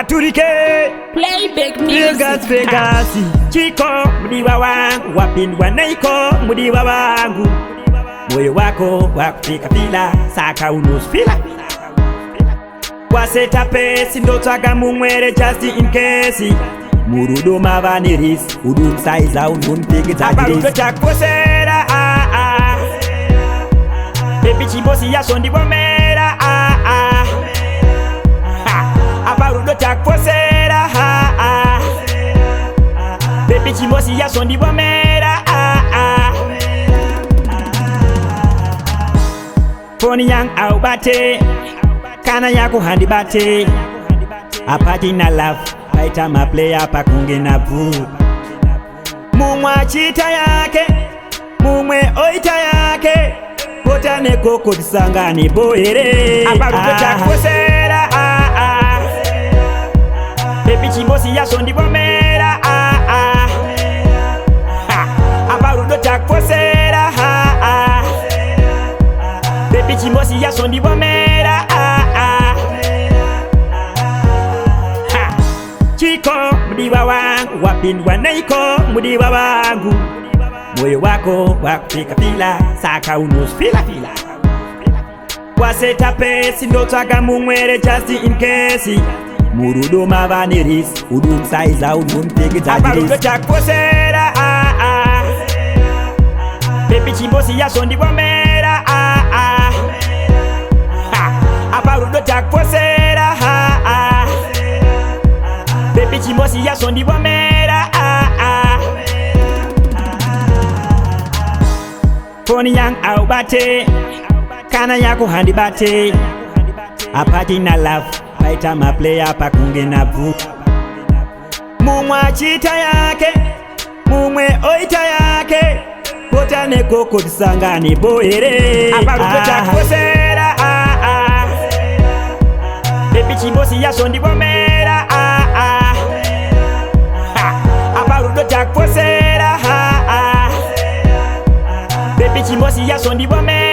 Maturike Playback Vegas, music. Vegas Chiko, mdiwa wangu wapindwa naiko mdiwa wangu moyo wako wakufika fila saka unusfila waseta pesi ndotsaga mumwere just in case muruduma vaniris udumsaiza undunpikidzagiris chakosera bebi chimbosi yaso ndivomera aparudo chakosera bebi chimbosi yaso ndivomera foni yang au bate kana yako handi bate apati na love paita maplaya pakunge na vu mumwe achita yake mumwe oita yake potane koko tisangane bohere aparudo chakosera bebi chimbosi yaso ndivomera aparudo chakosera bebi chimbosi yaso ndivomera Chiko mdiwa wangu wapindwa naiko mdiwa wangu moyo wako wakufika fila saka unusfila fila waseta pesi ndotsaga mumwere just in case muruduma vaniris udumsaiza undunpikidzagiris chakosera bebi chimbosi yaso ndivomera aparudo chakosera bebi chimbosi yaso ndivomera foni yang au bate kana yako handi bate apati na love paita maplaya pakunge na vu mumwe achita yake mumwe oita yake potane koko tisangane bohere aparudo chakosera bebi chimbosi yaso ndivomera aparudo chakosera bebi chimbosi yaso ndivomera